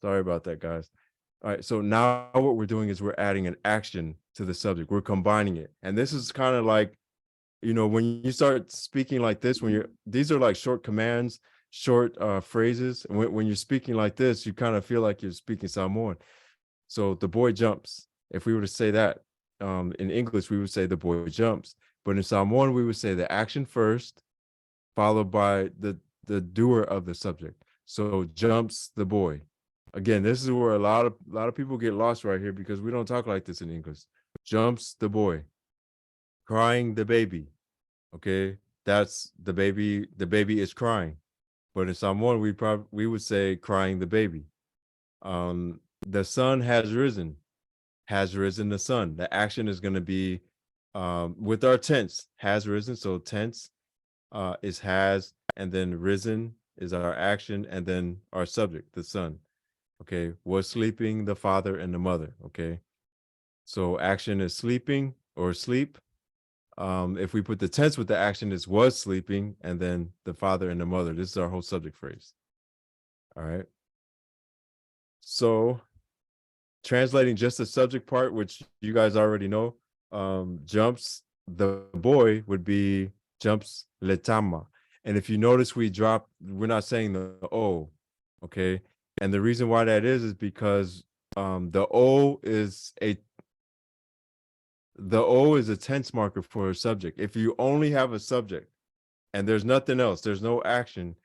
Sorry about that, guys. All right, so now what we're doing is we're adding an action to the subject. We're combining it. And this is kind of like, when you start speaking like this, these are like short commands, short phrases. And when you're speaking like this, you kind of feel like you're speaking Samoan. So the boy jumps. If we were to say that in English, we would say the boy jumps. But in Samoan, we would say the action first, followed by the doer of the subject. So jumps the boy. Again, this is where a lot of people get lost right here because we don't talk like this in English. Jumps the boy. Crying the baby. Okay, that's the baby. The baby is crying. But in Samoan, we would say crying the baby. The sun has risen. Has risen the sun. The action is going to be with our tense. Has risen. So tense is has, and then risen is our action, and then our subject, the son. Okay, was sleeping the father and the mother. Okay, so action is sleeping or sleep. If we put the tense with the action, is was sleeping, and then the father and the mother. This is our whole subject phrase. All right. So translating just the subject part, which you guys already know, jumps the boy would be jumps letama. And if you notice, we're not saying the O, okay? And the reason why that is because the O is a tense marker for a subject. If you only have a subject and there's nothing else, there's no action,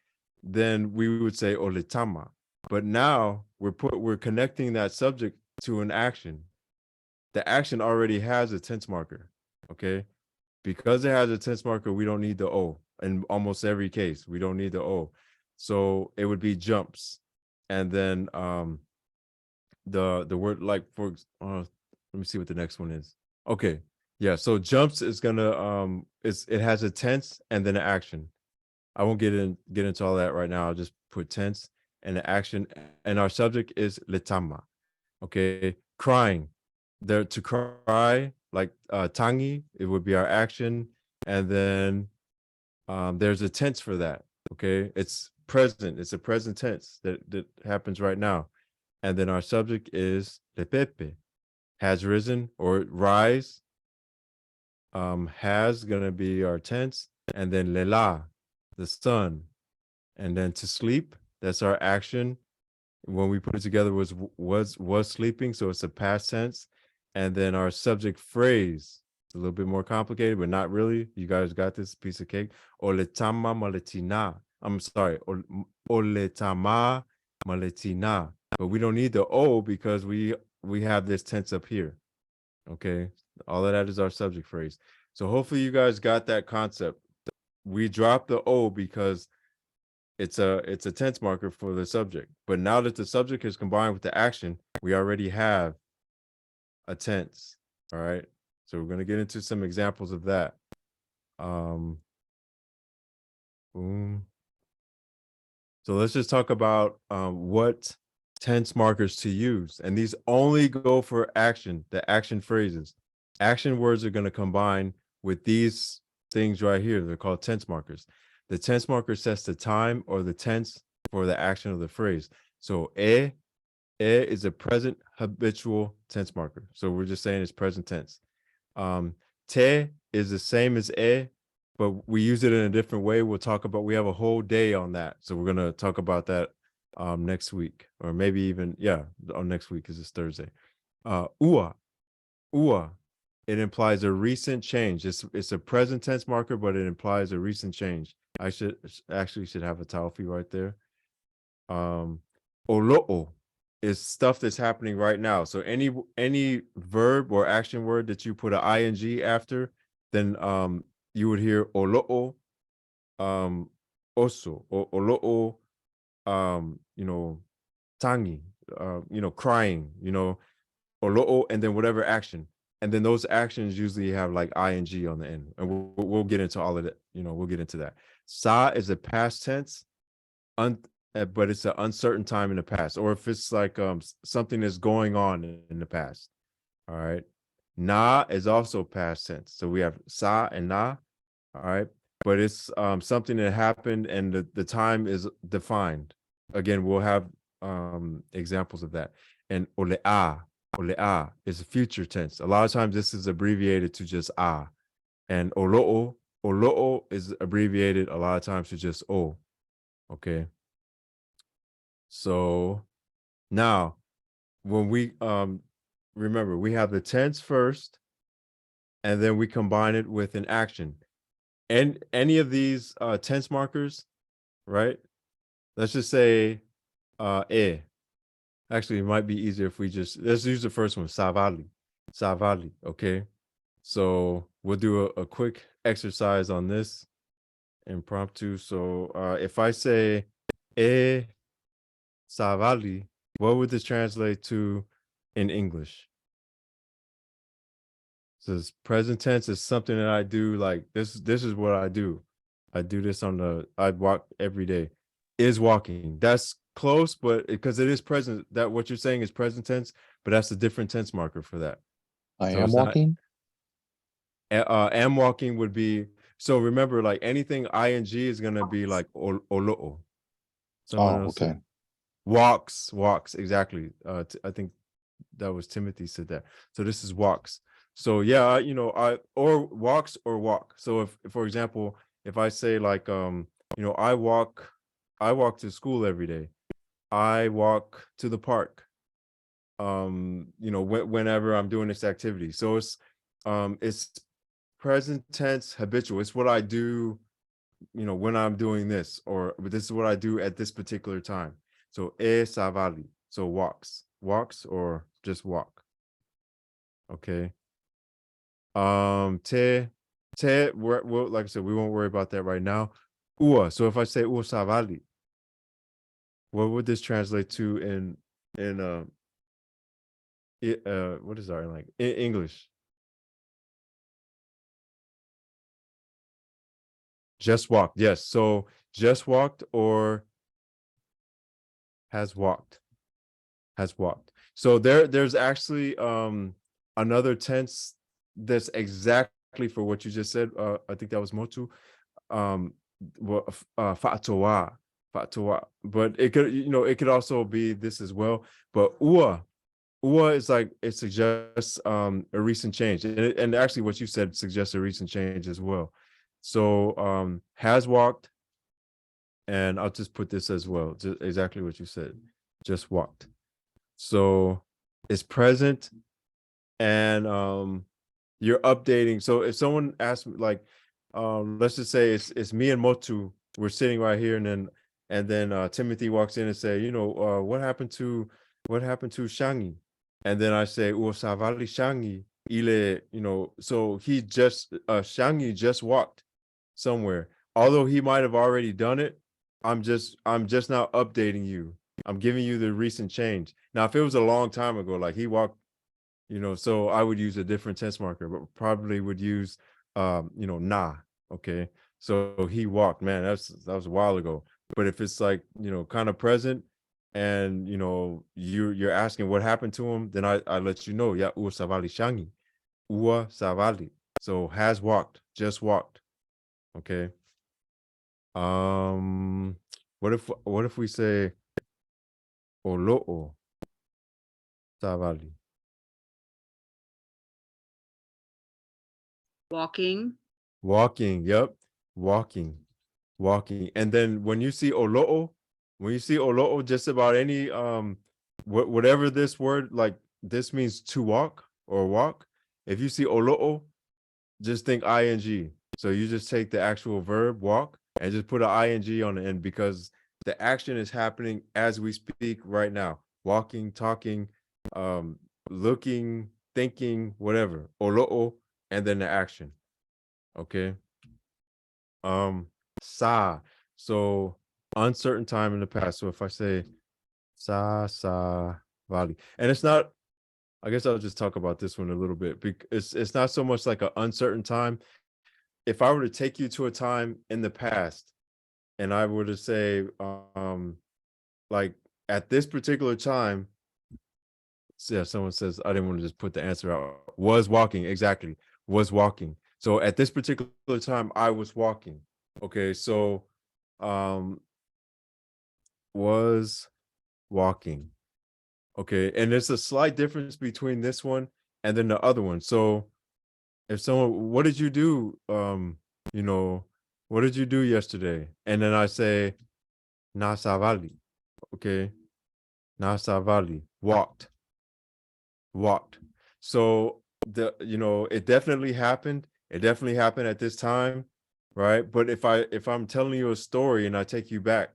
then we would say oletama. But now we're connecting that subject to an action. The action already has a tense marker, okay? Because it has a tense marker, we don't need the O. In almost every case, we don't need the O. So it would be jumps. And then the word, like, let me see what the next one is. Okay. Yeah, so jumps is gonna it has a tense and then an action. I won't get into all that right now. I'll just put tense and the action, and our subject is letama. Okay, crying. There to cry, like tangi, it would be our action, and then there's a tense for that. Okay, it's present. It's a present tense that happens right now, and then our subject is lepepe, has risen or rise. Has gonna be our tense, and then lela, the sun, and then to sleep. That's our action. When we put it together, was sleeping, so it's a past tense, and then our subject phrase. It's a little bit more complicated, but not really. You guys got this piece of cake. Oletama maletina. I'm sorry, oletama maletina. But we don't need the O because we have this tense up here. Okay, all of that is our subject phrase. So hopefully you guys got that concept. We dropped the O because it's a tense marker for the subject. But now that the subject is combined with the action, we already have a tense. All right. So we're going to get into some examples of that. Boom. So let's just talk about what tense markers to use. And these only go for action, the action phrases. Action words are going to combine with these things right here. They're called tense markers. The tense marker sets the time or the tense for the action of the phrase. So e is a present habitual tense marker. So we're just saying it's present tense. Te is the same as e, but we use it in a different way. We have a whole day on that. So we're going to talk about that next week, or maybe even, on next week because it's Thursday. Ua. It implies a recent change. It's a present tense marker, but it implies a recent change. I should have a towel right there. Olo'o is stuff that's happening right now. So any verb or action word that you put an ing after, then you would hear olo'o, oso, or olo'o, tangi, crying, olo'o, and then whatever action. And then those actions usually have like ing on the end. And we'll get into all of that. We'll get into that. Sa is a past tense, but it's an uncertain time in the past, or if it's like something that's going on in the past. All right. Na is also past tense. So we have sa and na. All right. But it's something that happened and the time is defined. Again, we'll have examples of that. And ole'a is a future tense. A lot of times this is abbreviated to just a. And olo'o is abbreviated a lot of times to just o. Okay. So now when we remember, we have the tense first, and then we combine it with an action. And any of these tense markers, right? Let's just say e. Actually, it might be easier if we just let's use the first one, savali. Savali, okay? So we'll do a quick exercise on this, impromptu. So if I say e savali, what would this translate to in English? So this present tense is something that I do, like this is what I do. I do this I walk every day. Is walking. That's close, but because it is present, that what you're saying is present tense, but that's a different tense marker for that. I So am it's not walking. am walking would be, so remember, like anything ing is gonna be like olo'o. Someone Oh, else said okay. walks, exactly. I think that was Timothy said that. So this is walks. So yeah, I or walks or walk. So if for example, if I say like I walk to school every day. I walk to the park. Whenever I'm doing this activity. So it's present tense habitual. It's what I do, when I'm doing this, or this is what I do at this particular time. So savali. So walks or just walk. Okay. Well, like I said, we won't worry about that right now. Ua. So if I say ua savali, what would this translate to in what is our like in English? Just walked. Yes. So just walked or has walked. Has walked. So there's actually another tense that's exactly for what you just said. I think that was motu. Fa'atoa. Fa'atoa. But it could also be this as well. But ua is like it suggests a recent change. And actually what you said suggests a recent change as well. So has walked, and I'll just put this as well, just exactly what you said, just walked. So it's present, and you're updating. So if someone asks me, like, let's just say it's me and Motu, we're sitting right here, and then Timothy walks in and say, what happened to Shangi? And then I say, oh, savali Shangi, so he just Shangi just walked somewhere. Although he might have already done it, I'm just now updating you. I'm giving you the recent change. Now, if it was a long time ago, like he walked, so I would use a different tense marker, but probably would use na. Okay. So he walked, man, that was a while ago. But if it's like, kind of present, and you're asking what happened to him, then I let you know, yeah, ua savali shangi. Ua savali. So has walked, just walked. Okay. What if we say olo'o savali? Walking. Walking, yep. Walking. Walking. And then when you see olo'o, just about any whatever this word, like this means to walk or walk. If you see olo'o, just think ing. So you just take the actual verb walk and just put an ing on the end, because the action is happening as we speak right now. Walking, talking, looking, thinking, whatever. Olo'o, and then the action. Okay. Sa. So uncertain time in the past. So if I say sa vali, and it's not, I guess I'll just talk about this one a little bit, because it's not so much like an uncertain time. If I were to take you to a time in the past, and I were to say, like at this particular time, yeah, someone says I didn't want to just put the answer out. Was walking, exactly. Was walking. So at this particular time, I was walking. Okay, so was walking. Okay, and there's a slight difference between this one and then the other one. So if someone, what did you do? You know, what did you do yesterday? And then I say, Nasavali. Okay, Nasavali, walked. So it definitely happened. It definitely happened at this time, right? But if I'm telling you a story and I take you back,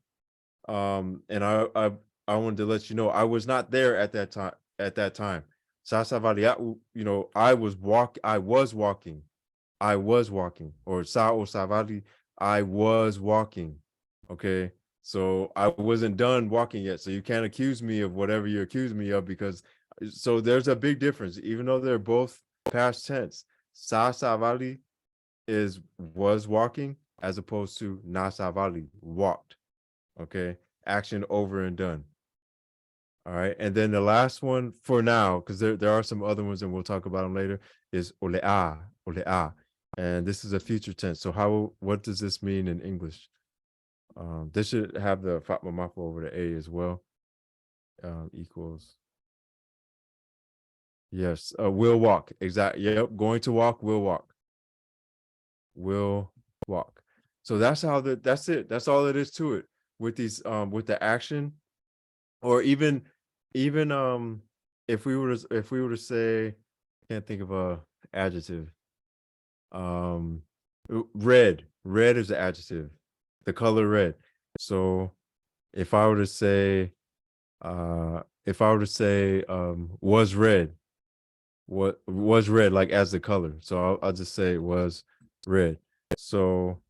and I wanted to let you know I was not there at that time. At that time, Sasavali, I was walking. I was walking, or Sao Savali, I was walking. Okay. So I wasn't done walking yet. So you can't accuse me of whatever you accuse me of, because so there's a big difference, even though they're both past tense. Sa Savali is was walking, as opposed to Na Savali, walked. Okay. Action over and done. All right. And then the last one for now, because there are some other ones and we'll talk about them later, is ole'a, ole'a. And this is a future tense. So what does this mean in English? This should have the Fatma Mafa over the A as well. Equals. Yes. Will walk. Exactly. Yep. Going to walk, will walk. Will walk. So that's that's it. That's all it is to it with these with the action, or even if we were to say, I can't think of a adjective. Um red is the adjective, the color red. So if I were to say was red, what was red, like as the color. So I'll just say it was red. So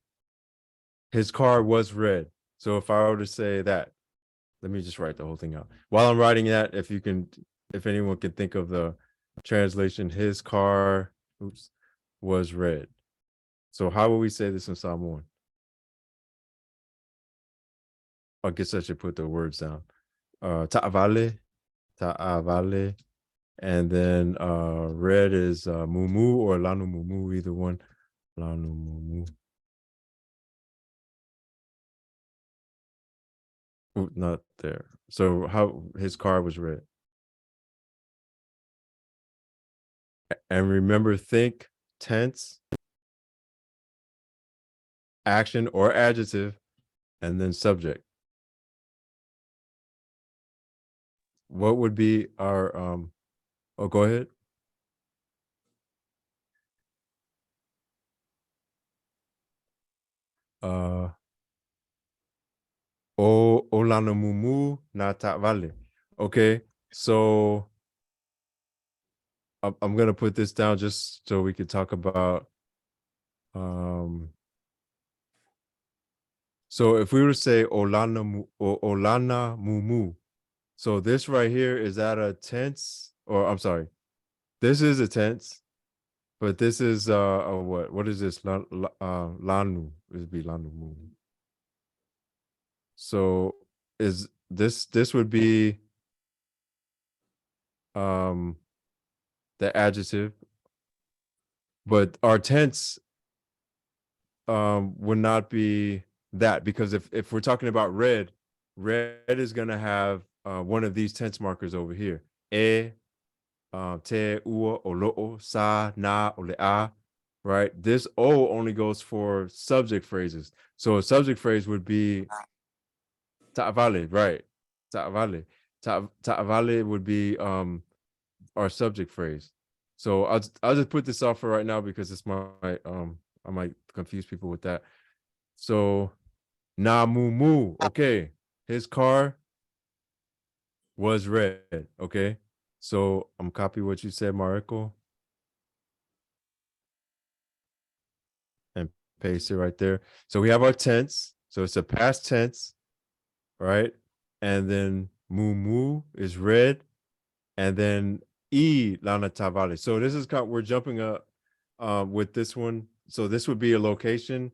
his car was red. So if I were to say that, let me just write the whole thing out. While I'm writing that, if anyone can think of the translation, his car, was red. So how will we say this in Samoan? I guess I should put the words down. Ta'avale, ta'avale, and then red is mumu or lanu mumu, either one. Lanu mumu. Ooh, not there. So how his car was red. And remember, think tense, action or adjective, and then subject. What would be our oh, go ahead. Uh o olana mumu na vale. Okay. So I'm gonna put this down just so we could talk about so if we were to say olana mumu, so this right here, is that a tense, or I'm sorry, this is a tense, but this is a what is this? Lanu, this be lanu mumu. So is this would be the adjective, but our tense would not be that, because if we're talking about red is going to have one of these tense markers over here. E, te, ua, olo, sa, na, olea, right? This o only goes for subject phrases. So a subject phrase would be ta'vale, right? Ta'vale. Ta'vale would be our subject phrase. So I'll just put this off for right now, because this might I might confuse people with that. So na mumu, okay. His car was red, okay. So I'm copying what you said, Mariko, and paste it right there. So we have our tense. So it's a past tense, right? And then mumu is red, and then e lana tavale. So this is we're jumping up with this one. So this would be a location.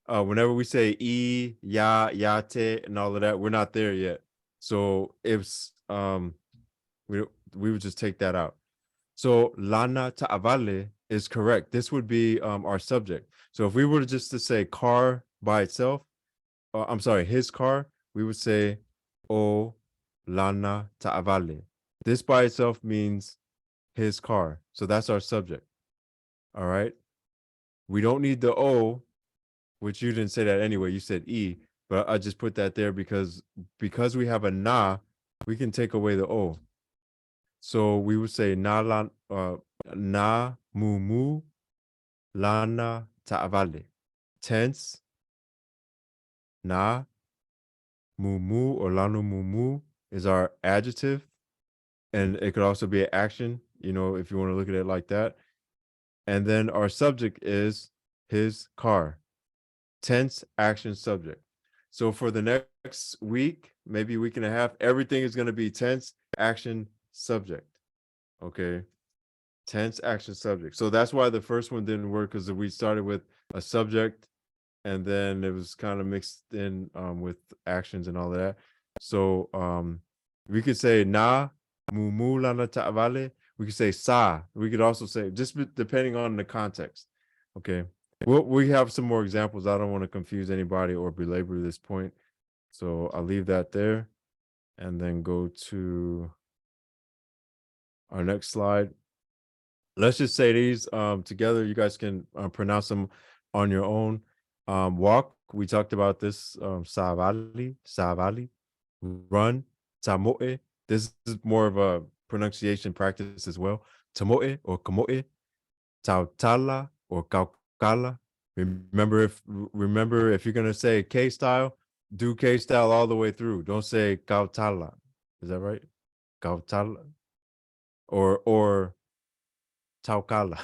Whenever we say e, ya, yate, and all of that, we're not there yet. So it's we would just take that out. So lana ta'avale is correct. This would be our subject. So if we were just to say car by itself, I'm sorry, his car, we would say o lana ta'avale. This by itself means his car. So that's our subject. All right. We don't need the O, which you didn't say that anyway. You said E, but I just put that there because we have a na, we can take away the O. So we would say na mumu lana ta'avale. Tense na mumu or lanu mumu is our adjective, and it could also be an action, if you want to look at it like that. And then our subject is his car. Tense, action, subject. So for the next week, maybe week and a half, everything is going to be tense, action, subject. Okay. Tense, action, subject. So that's why the first one didn't work, because we started with a subject and then it was kind of mixed in with actions and all of that. So we could say na mumu lana ta'avale. We could say sa. We could also say, just depending on the context. Okay. We have some more examples. I don't want to confuse anybody or belabor this point. So I'll leave that there and then go to our next slide. Let's just say these together. You guys can pronounce them on your own. Walk, we talked about this. Savali. Run, tamoe. This is more of a pronunciation practice as well. Tamoe or kamoe. Tautala or kaukala. Remember, if you're gonna say K style, do K style all the way through. Don't say kautala. Is that right? Kautala or taukala.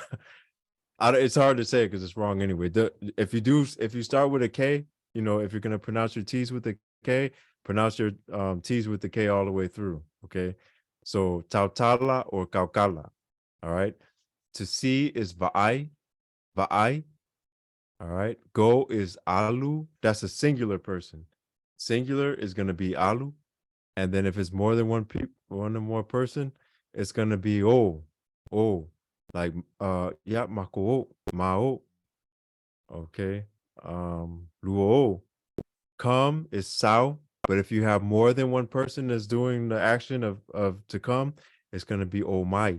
It's hard to say because it's wrong anyway. If you start with a K, if you're gonna pronounce your T's with a K, pronounce your T's with the K all the way through. Okay, so tautala or kaukala. All right. To see is va'ai. All right. Go is alu. That's a singular person. Singular is gonna be alu, and then if it's more than one or more person, it's gonna be o. Like yeah, mako mao. Okay. Luo. Come is sao, but if you have more than one person that's doing the action of to come, it's gonna be o mai.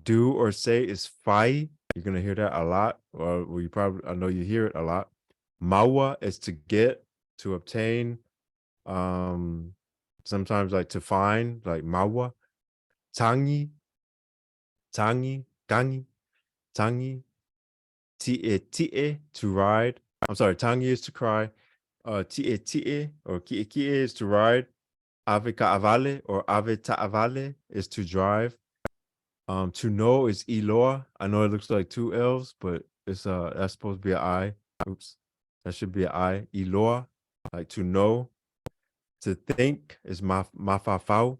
Do or say is fai. You're gonna hear that a lot, or I know you hear it a lot. Mawa is to get, to obtain. Sometimes like to find, like mawa. Tangi, gangi, tangi. Tie, to ride. I'm sorry, tangi is to cry. Tie or kie is to ride. Ave avale or ave avale is to drive. To know is iloa. I know it looks like two L's, but it's that's supposed to be an I. Oops, that should be an I. Iloa, like to know. To think is mafafau.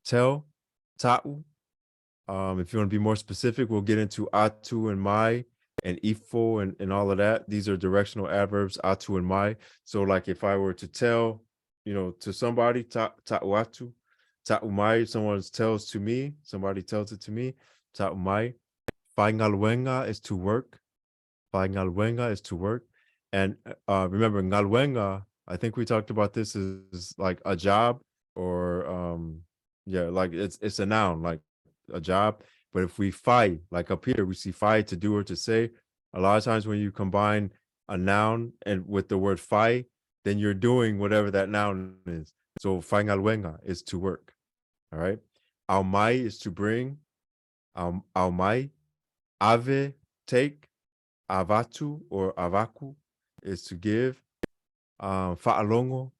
Tell, ta'u. If you want to be more specific, we'll get into atu and mai and ifo and all of that. These are directional adverbs, atu and mai. So like if I were to tell, to somebody, ta'uatu, ta'umai, someone tells to me, somebody tells it to me, ta'umai. Ngalwenga is to work. Ngalwenga is to work. And remember, ngalwenga, I think we talked about this is like a job or yeah, like it's a noun, like a job. But if we fight, like up here, we see fight, to do or to say. A lot of times when you combine a noun and with the word fight, then you're doing whatever that noun is. So faingalwenga is to work. All right. Aumai is to bring. Aumai. Ave, take. Avatu or avaku is to give. Fa'alongo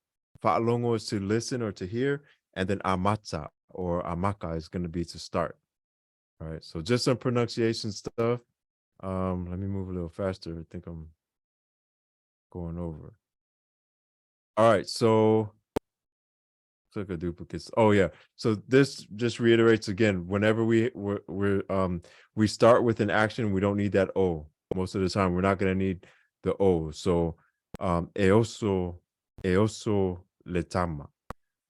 is to listen or to hear. And then amata or amaka is going to be to start. All right, so just some pronunciation stuff. Let me move a little faster. I think I'm going over. All right, so click a duplicates. Oh yeah, so this just reiterates again. Whenever we start with an action, we don't need that O. Most of the time, we're not going to need the O. So eoso letama.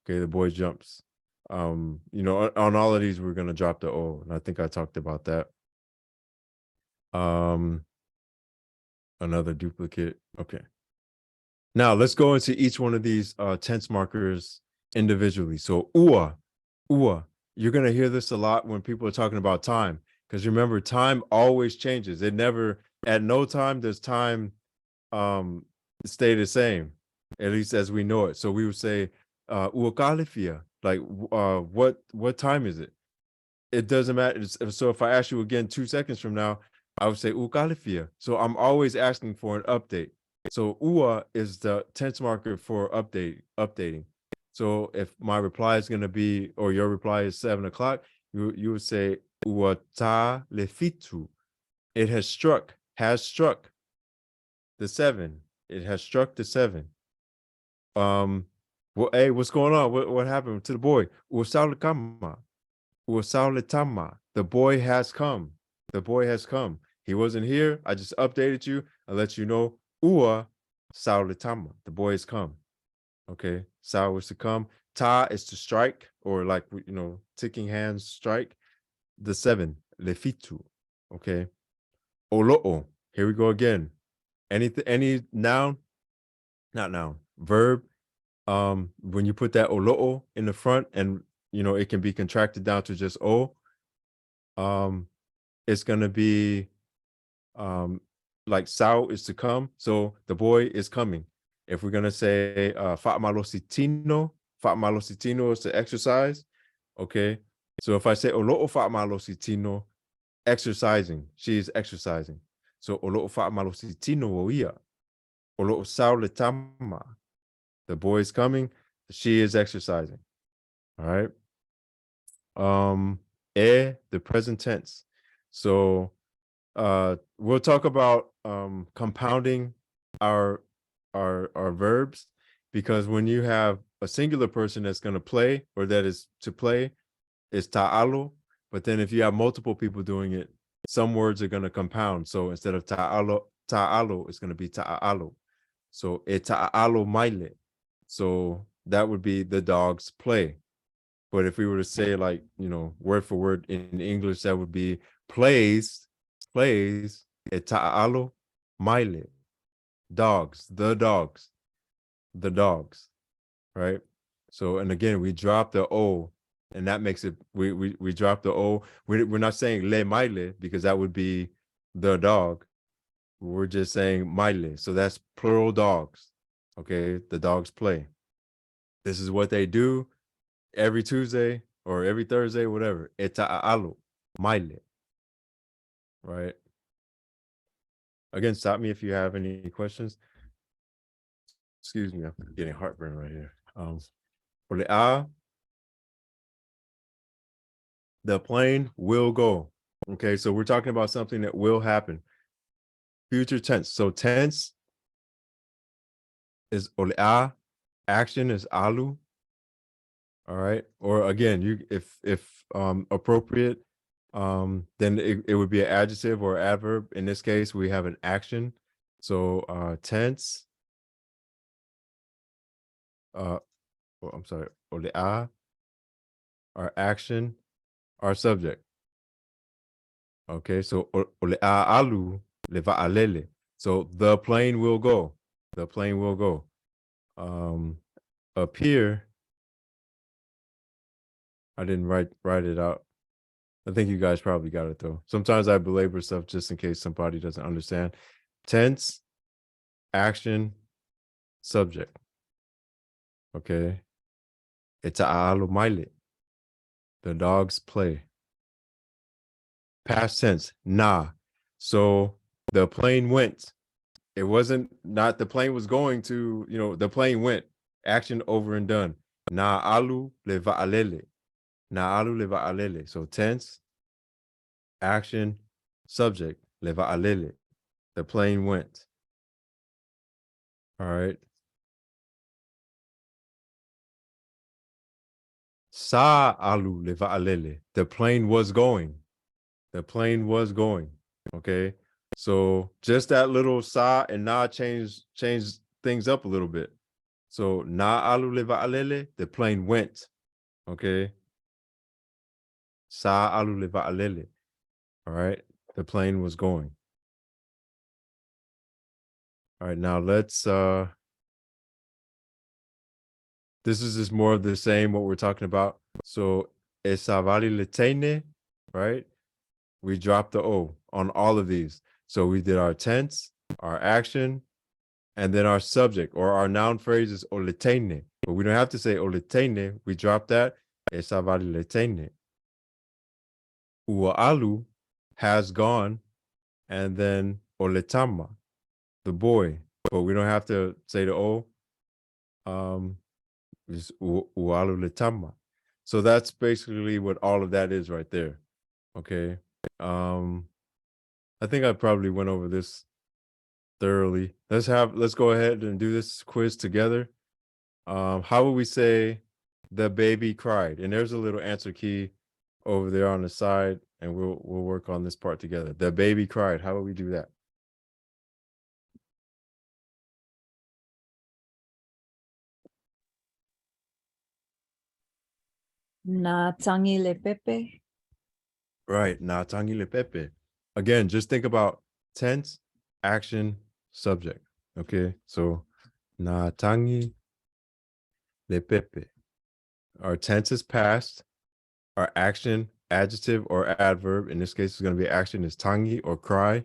Okay, the boy jumps. On all of these, we're going to drop the O, and I think I talked about that. Another duplicate. Okay. Now let's go into each one of these tense markers individually. So ua. You're gonna hear this a lot when people are talking about time, because remember, time always changes. It never, at no time does time um stay the same, at least as we know it. So we would say ua kalifia, like what time is it? It doesn't matter. So if I ask you again 2 seconds from now, I would say Ukalifia. So I'm always asking for an update. So Ua is the tense marker for updating. So if my reply is going to be, or your reply is 7 o'clock, you would say Ua ta lefitu. It has struck the 7. It has struck the 7. Well, hey, what's going on? What happened to the boy? Usal kama. Tama. The boy has come. The boy has come. He wasn't here. I just updated you. I let you know. Ua Tama. The boy has come. Okay. Sao is to come. Ta is to strike, or like, ticking hands strike. The 7. Lefitu. Okay. Olo'o. Here we go again. Any noun, not noun, verb. When you put that olo'o in the front, and it can be contracted down to just o. It's gonna be like Sao is to come, so the boy is coming. If we're gonna say Fa'amalositino is to exercise. Okay, so if I say Olo'o Fa'amalositino, exercising, she is exercising. So Olo'o Fa'amalositino Oia, Olo'o Sao Letama, the boy is coming, she is exercising. All right. The present tense. So we'll talk about compounding our verbs, because when you have a singular person that's going to play, or that is to play, is ta'alo. But then if you have multiple people doing it, some words are going to compound. So instead of ta'alo, it's going to be ta'alo. So e ta'alo maile. So that would be the dogs play. But if we were to say, like, word for word in English, that would be plays, eta'alo maile, dogs, the dogs, right? So, and again, we drop the O, and that makes it, we drop the O. We're not saying le maile, because that would be the dog. We're just saying maile. So that's plural dogs. Okay, the dogs play. This is what they do every Tuesday or every Thursday, whatever. Eta'alo maile. Right. Again, stop me if you have any questions. Excuse me, I'm getting heartburn right here. For the A, the plane will go. Okay, so we're talking about something that will happen. Future tense. So tense is olea, action is alu. All right. Or again, if appropriate, then it would be an adjective or adverb. In this case, we have an action. So tense, I'm sorry, olea, our action, our subject. Okay, so olea alu leva alele. So the plane will go. The plane will go. Up here, I didn't write it out. I think you guys probably got it though. Sometimes I belabor stuff just in case somebody doesn't understand. Tense, action, subject. Okay. It's aalu maile. The dogs play. Past tense, na. So the plane went. It wasn't, not the plane was going to, the plane went. Action over and done. Na alu leva alele. Na alu leva alele. So tense, action, subject, leva alele. The plane went. All right. Sa alu leva alele. The plane was going. The plane was going. Okay. So just that little sa and na change things up a little bit. So na alu leva alele, the plane went. Okay. Sa alu leva alele. All right. The plane was going. All right. Now let's this is just more of the same what we're talking about. So esavali letene, right? We dropped the O on all of these. So we did our tense, our action, and then our subject or our noun phrase is oletene. But we don't have to say oletene. We drop that. Esavali letene. Uaalu has gone, and then oletama, the boy. But we don't have to say the O. Just ualu letama. So that's basically what all of that is right there. Okay. I think I probably went over this thoroughly. Let's go ahead and do this quiz together. How would we say the baby cried? And there's a little answer key over there on the side, and we'll work on this part together. The baby cried. How would we do that? Na tangi le pepe. Right. Na tangi le pepe. Again, just think about tense, action, subject. Okay. So na tangi le pepe. Our tense is past. Our action, adjective or adverb, in this case, is going to be action is tangi or cry.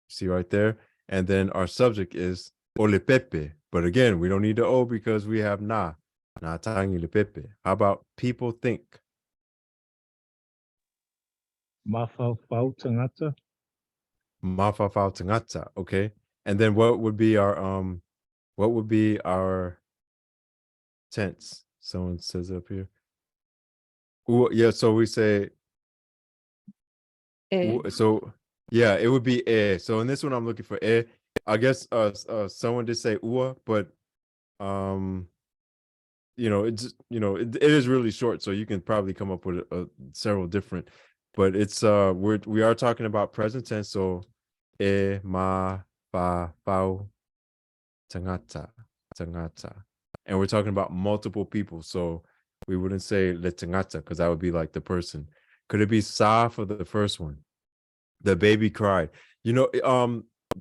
See right there. And then our subject is ole pepe. But again, we don't need the O because we have na tangi le pepe. How about people think? Mafafau tangata. Mafafau tangata. Okay. And then what would be our tense? Someone says up here. Ooh, yeah, so we say so yeah, it would be so in this one I'm looking for I guess someone did say ua, but it is really short, so you can probably come up with several different, but it's we are talking about present tense, so ma fa fau tangata, and we're talking about multiple people, so we wouldn't say le tangata because that would be like the person. Could it be sa for the first one? The baby cried.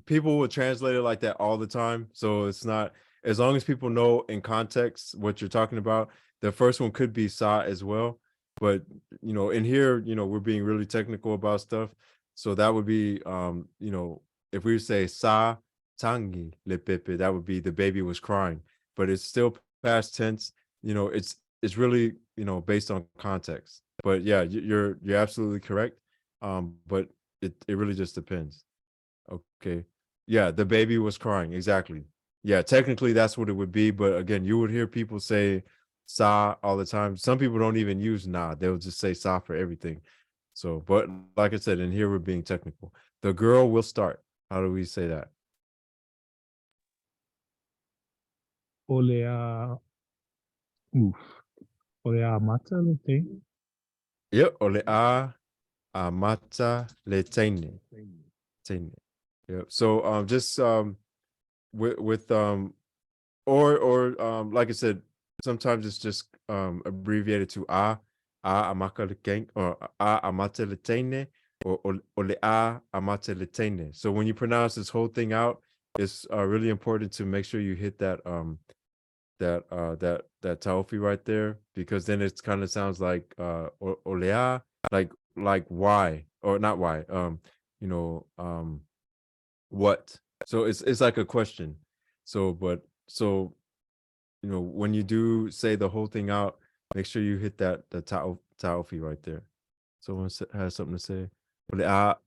People will translate it like that all the time. So it's not, as long as people know in context what you're talking about. The first one could be sa as well. But in here, we're being really technical about stuff. So that would be if we say sa tangi le pepe, that would be the baby was crying. But it's still past tense. It's really, based on context. But yeah, you're absolutely correct. But it really just depends. Okay. Yeah, the baby was crying. Exactly. Yeah, technically that's what it would be. But again, you would hear people say sa all the time. Some people don't even use na. They'll just say sa for everything. So, but like I said, in here we're being technical. The girl will start. How do we say that? Olea. Olea mata lete. Yep. Ole a amata le tene. Yep. So just with or like I said, sometimes it's just abbreviated to a amakaletene or a amateletene or ole a amateletene. So when you pronounce this whole thing out, it's really important to make sure you hit that that taufi right there, because then it kind of sounds like olea, like why or not why, what. So it's like a question. So when you do say the whole thing out, make sure you hit the taufi right there. Someone has something to say. Yep,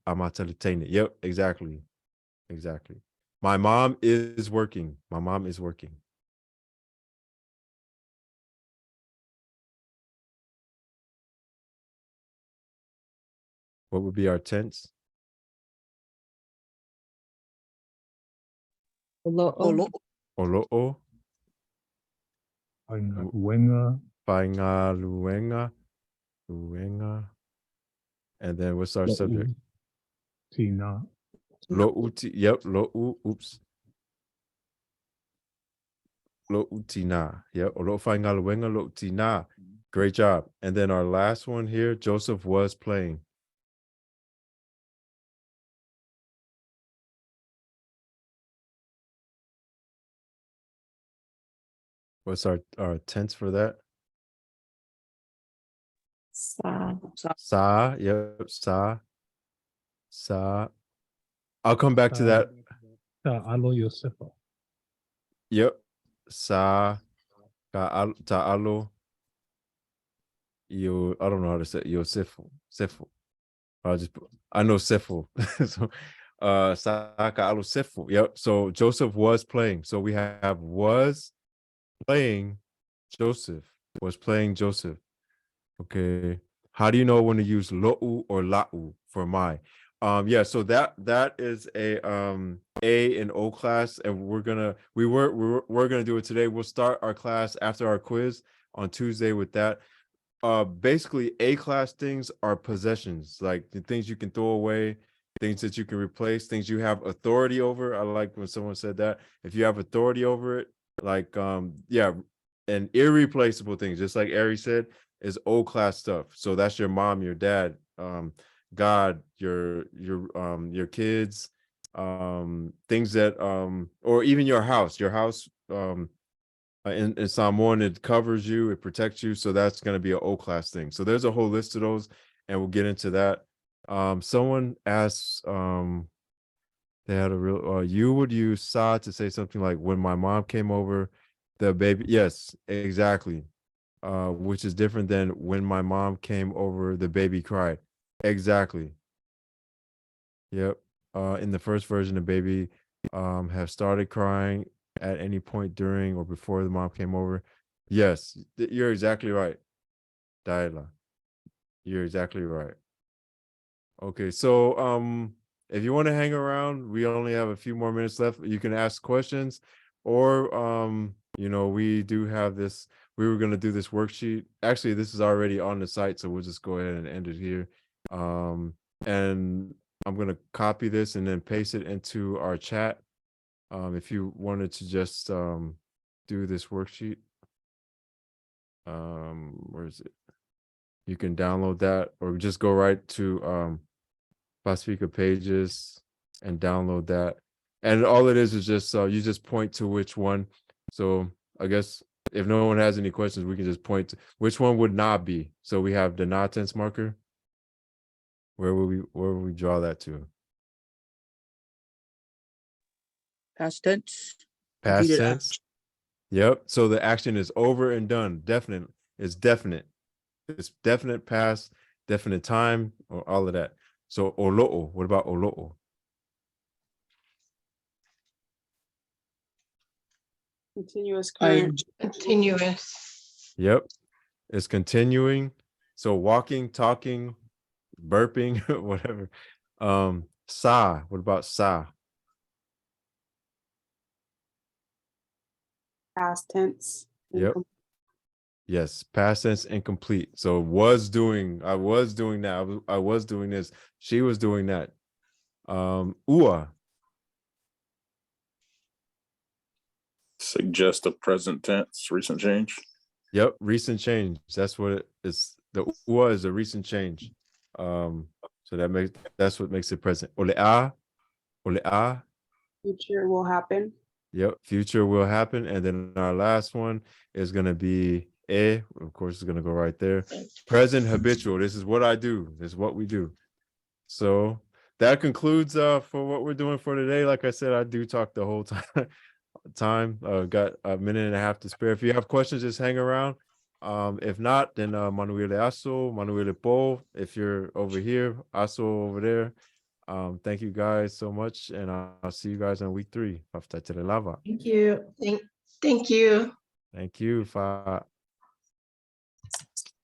exactly. My mom is working. What would be our tense? Olo'o. Olo'o, Wenga. luenga, and then what's our subject? Tina. Lo'uti. Yep, lo'u. Oops. Lo'utina. Yep, olo'fainga luenga lo'utina. Great job. And then our last one here, Joseph was playing. What's our tense for that? Sa. Sa, yep, sa. I'll come back to that. Ta'alo Yosefa. Yep. Sa, ta'alo. I don't know how to say it. Sefu. I know Sefu. So, sa ka'alo Sefu. Yep. So Joseph was playing. So we have was playing Joseph. Was playing Joseph. Okay. How do you know when to use lo'u or la'u for my? Yeah, so that is a and O class, and we're gonna do it today. We'll start our class after our quiz on Tuesday with that. Basically A class things are possessions, like the things you can throw away, things that you can replace, things you have authority over. I like when someone said that. If you have authority over it, like yeah, and irreplaceable things, just like Ari said, is O class stuff. So that's your mom, your dad, God, your kids, things that or even your house in Samoan, it covers you, it protects you. So that's going to be an O class thing. So there's a whole list of those, and we'll get into that. Someone asked, they had a real, you would use sa to say something like, when my mom came over, the baby. Yes, exactly. Which is different than when my mom came over, the baby cried. Exactly. Yep. In the first version, the baby have started crying at any point during or before the mom came over. Yes, you're exactly right, Daila. You're exactly right. Okay, so if you want to hang around, we only have a few more minutes left. You can ask questions, or we do have this. We were going to do this worksheet. Actually, this is already on the site, so we'll just go ahead and end it here. And I'm going to copy this and then paste it into our chat. If you wanted to just do this worksheet, where is it? You can download that, or just go right to Pacifica Pages and download that. And all it is just you just point to which one. So I guess if no one has any questions, we can just point to which one would not be. So we have the not tense marker. Where will we draw that to? Past tense. Past Completed tense. action. Yep. So the action is over and done. Definite. It's definite. It's definite past, definite time, or all of that. So olo'o. What about olo'o? Continuous I current. Continuous. Yep. It's continuing. So walking, talking, burping, whatever. Sa. What about sa? Past tense. Yep. Yes, past tense incomplete. So was doing, I was doing that. I was doing this. She was doing that. Ua. Suggest a present tense, recent change. Yep, recent change. That's what it is. The ua is a recent change. So that's what makes it present. Ole'a. Future will happen. Yep, future will happen. And then our last one is gonna be of course, it's gonna go right there. Present habitual. This is what I do. This is what we do. So that concludes for what we're doing for today. Like I said, I do talk the whole time. Got a minute and a half to spare. If you have questions, just hang around. If not, then Manuel Aso, Manuel Po, if you're over here, Aso over there. Thank you guys so much, and I'll see you guys on week 3 of Lava. Thank you. Thank you. Thank you. Fa.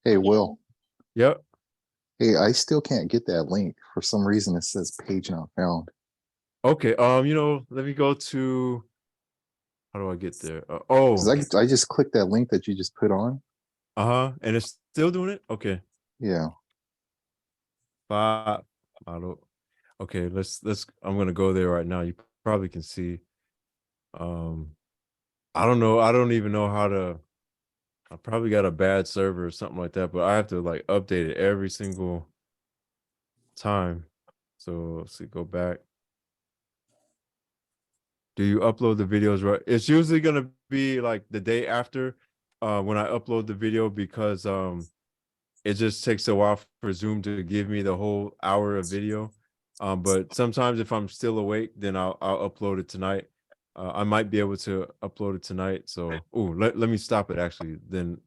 Hey, Will. Yep. Hey, I still can't get that link. For some reason, it says page not found. Okay. Let me go to. How do I get there? I just clicked that link that you just put on. And it's still doing it. Okay. Yeah. Okay. Let's. I'm gonna go there right now. You probably can see. I don't know. I don't even know how to. I probably got a bad server or something like that, but I have to like update it every single time. So let's see, go back. Do you upload the videos right? It's usually gonna be like the day after when I upload the video because it just takes a while for Zoom to give me the whole hour of video. But sometimes if I'm still awake, then I'll upload it tonight. I might be able to upload it tonight. So, let me stop it actually. Then